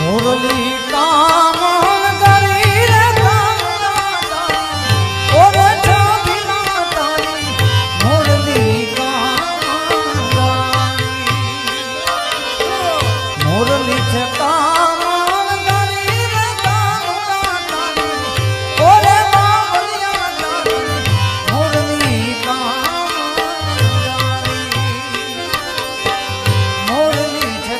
મુરલી કામણ કરી રે કામણ ઓરે છબીના તારી મુરલી કામણ મુરલી છે કામણ કરી રે કામણ ઓરે બાબલિયા તારી મુરલી કામણ મુરલી છે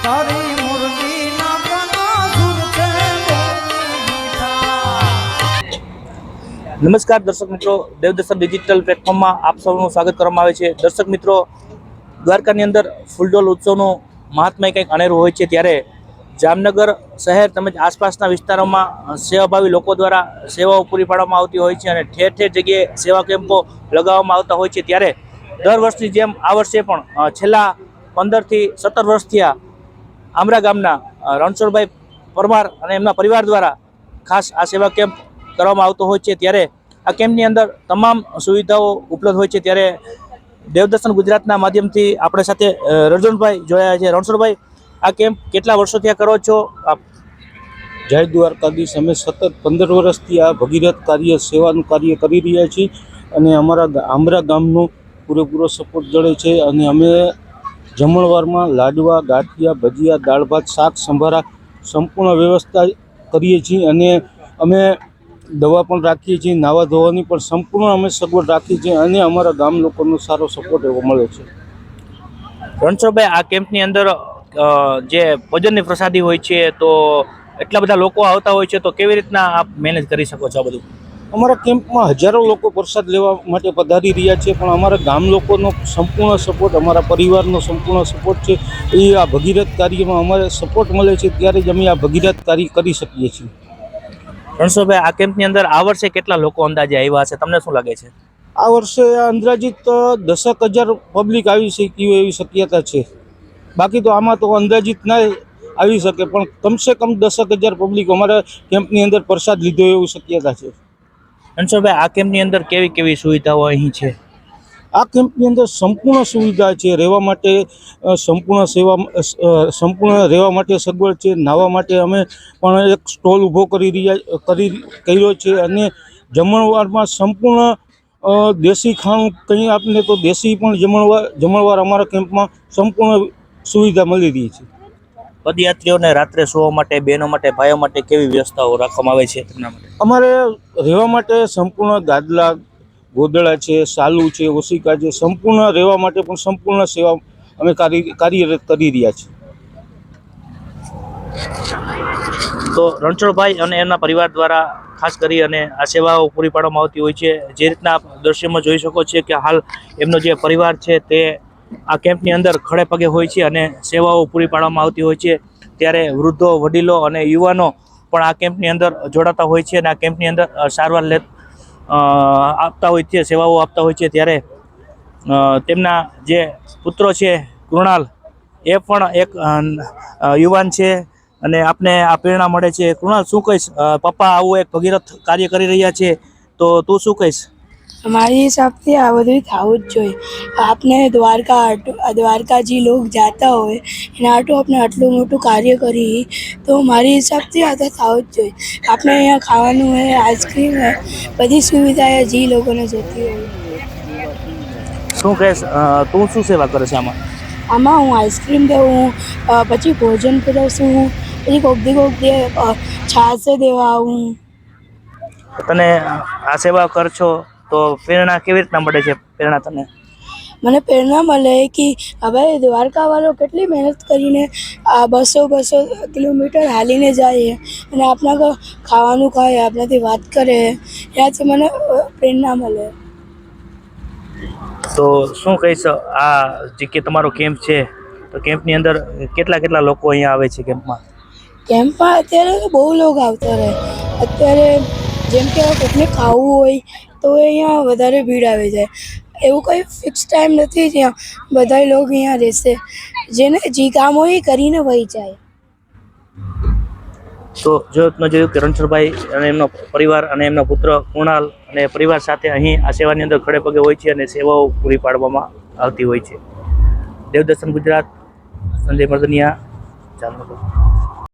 તારી મુરલીના પ્રકાશુર છે નમસ્કાર દર્શક મિત્રો, દેવદર્શન ડિજિટલ પ્લેટફોર્મમાં આપ સૌનું સ્વાગત કરવામાં આવે છે. દર્શક મિત્રો, દ્વારકાની અંદર ફૂલડોલ ઉત્સવનું મહાત્મય કંઈક અનેરું હોય છે, ત્યારે જામનગર શહેર તેમજ આસપાસના વિસ્તારોમાં સેવાભાવી લોકો દ્વારા સેવાઓ પૂરી પાડવામાં આવતી હોય છે અને ઠેર ઠેર જગ્યાએ સેવા કેમ્પો લગાવવામાં આવતા હોય છે. ત્યારે દર વર્ષની જેમ આ વર્ષે પણ છેલ્લા 15 થી 17 વર્ષથી આમરા ગામના રણછોડભાઈ પરમાર અને એમના પરિવાર દ્વારા ખાસ આ સેવા કેમ્પ કરવામાં આવતો હોય છે. ત્યારે આ કેમ્પની અંદર તમામ સુવિધાઓ ઉપલબ્ધ હોય છે. ત્યારે દેવદર્શન ગુજરાતના માધ્યમથી આપણે સાથે રણછોડભાઈ જોડાયા છે. રણછોડભાઈ, આ કેમ્પ કેટલા વર્ષોથી આ કરો છો આપ? જય દ્વારકાધીશ. અમે સતત 15 વર્ષથી આ ભગીરથ કાર્ય સેવાનું કાર્ય કરી રહ્યા છીએ અને અમારા આમરા ગામનો પૂરેપૂરો સપોર્ટ જળે છે અને અમે જમણવારમાં લાડવા, ગાંઠિયા, ભજીયા, દાળ ભાત, શાક, સંભારા સંપૂર્ણ વ્યવસ્થા કરીએ છીએ અને અમે દવા પણ રાખીએ છીએ. નાવા ધોવાની પણ સંપૂર્ણ અમે સગવડ રાખીએ છીએ અને અમારા ગામ લોકોનો સારો સપોર્ટ એવો મળે છે. રણછોડભાઈ, આ કેમ્પની અંદર જે ભોજનની પ્રસાદી હોય છે, તો એટલા બધા લોકો આવતા હોય છે, તો કેવી રીતના આપ મેનેજ કરી શકો છો આ બધું? અમારા કેમ્પમાં હજારો લોકો પ્રસાદ લેવા માટે પધારી રહ્યા છે, પણ અમારા ગામ લોકોનો સંપૂર્ણ સપોર્ટ, અમારા પરિવારનો સંપૂર્ણ સપોર્ટ છે. એ આ ભગીરથ કાર્યમાં અમારે સપોર્ટ મળે છે, ત્યારે જ અમે આ ભગીરથ કાર્ય કરી શકીએ છીએ. રણછોડભાઈ, આ કેમ્પની અંદર આ વર્ષે કેટલા લોકો અંદાજે આવ્યા હશે, તમને શું લાગે છે? આ વર્ષે અંદાજિત 10,000 પબ્લિક આવી શકી એવી શક્યતા છે. બાકી તો આમાં તો અંદાજિત ના આવી શકે, પણ કમસે કમ 10,000 પબ્લિક અમારા કેમ્પની અંદર પ્રસાદ લીધો એવું શક્યતા છે. રણછોડભાઈ, આ કેમ્પની અંદર કેવી કેવી સુવિધાઓ અહીં છે? આ કેમ્પની અંદર સંપૂર્ણ સુવિધા છે. રહેવા માટે સંપૂર્ણ રહેવા માટે સગવડ છે. નાહવા માટે અમે પણ એક સ્ટોલ ઊભો કર્યો છે અને જમણવારમાં સંપૂર્ણ દેશી ખાણું કંઈ આપને તો દેશી પણ જમણવાર અમારા કેમ્પમાં સંપૂર્ણ સુવિધા મળી રહી છે. પદયાત્રીઓને રાત્રે સુવા માટે, બહેનો માટે, ભાઈઓ માટે કેવી વ્યવસ્થાઓ રાખવામાં આવે છે તેમના માટે? અમારે રહેવા માટે સંપૂર્ણ ગાદલા, ગોદડા છે, સાલું છે, ઓશિકા છે, સંપૂર્ણ રહેવા માટે પણ સંપૂર્ણ સેવા અમે કાર્યરત કરી રહ્યા છીએ. તો રણછોડભાઈ અને એમના પરિવાર દ્વારા ખાસ કરી અને આ સેવાઓ પૂરી પાડવામાં આવતી હોય છે. જે રીતના આપ દ્રશ્યમાં જોઈ શકો છો કે હાલ એમનો જે પરિવાર છે તે આ કેમ્પની અંદર ખડે પગે હોય છે અને સેવાઓ પૂરી પાડવામાં આવતી હોય છે. ત્યારે વૃદ્ધો, વડીલો અને યુવાનો પણ આ કેમ્પની અંદર જોડાતા હોય છે અને આ કેમ્પની અંદર સારવાર આપતા હોય છે, સેવાઓ આપતા હોય છે. ત્યારે તેમના જે પુત્રો છે કૃણાલ, એ પણ એક યુવાન છે અને આપને આ પ્રેરણા મળે છે. કૃણાલ, શું કહીશ? પપ્પા આવું એક ભગીરથ કાર્ય કરી રહ્યા છે, તો તું શું કહીશ? हमारे हिसाब से આ બધું થવું જ જોઈએ. આપને દ્વારકાજી લોક જાતા હોય એના આટલું આપણે આટલું મોટું કાર્ય કરી, તો મારી હિસાબથી આ તો થવું જ જોઈએ. આપણે અહીંયા ખાવાનું હોય, આઈસ્ક્રીમ હોય, બધી સુવિધા જે લોકોને જોતી હોય. શું કહીશ? તું શું સેવા કરે છે આમાં? આમાં હું આઈસ્ક્રીમ દેવું, પછી ભોજન પીરસું, પછી કોક દી છાશ દેવા આવું. તને આ સેવા કરશો તો પ્રેરણા કેવી રીતના મળે છે? પ્રેરણા તને મને પ્રેરણા મળે કે હવે દ્વારકાવાળો કેટલી મહેનત કરીને આ 200 કિલોમીટર હાલીને જાય અને આપણા ખાવાનું ખાય, આપણાથી વાત કરે, એનાથી મને પ્રેરણા મળે. તો શું કહીશ, આ જે કે તમારો કેમ્પ છે તો કેમ્પની અંદર કેટલા લોકો અહીંયા આવે છે કેમ્પમાં? કેમ્પમાં અત્યારે તો બહુ લોકો આવતા રહે. અત્યારે જેમ કે કોઈને ખાવું હોય તો અહીંયા વધારે ભીડ આવી જાય. એવું કંઈ ફિક્સ ટાઈમ નથી જ્યાં બધા લોકો અહીંયા રહેશે. જેને જે કામ હોય એ કરીને વહી જાય. તો મેં જોયું કે રણછોડભાઈ અને એમનો પરિવાર અને એમના પુત્ર કુણાલ અને પરિવાર સાથે અહીં આ સેવાની અંદર ખડે પગે હોય છે અને સેવાઓ પૂરી પાડવામાં આવતી હોય છે. દેવદર્શન ગુજરાત, સંજય મર્દનિયા, જામનગર.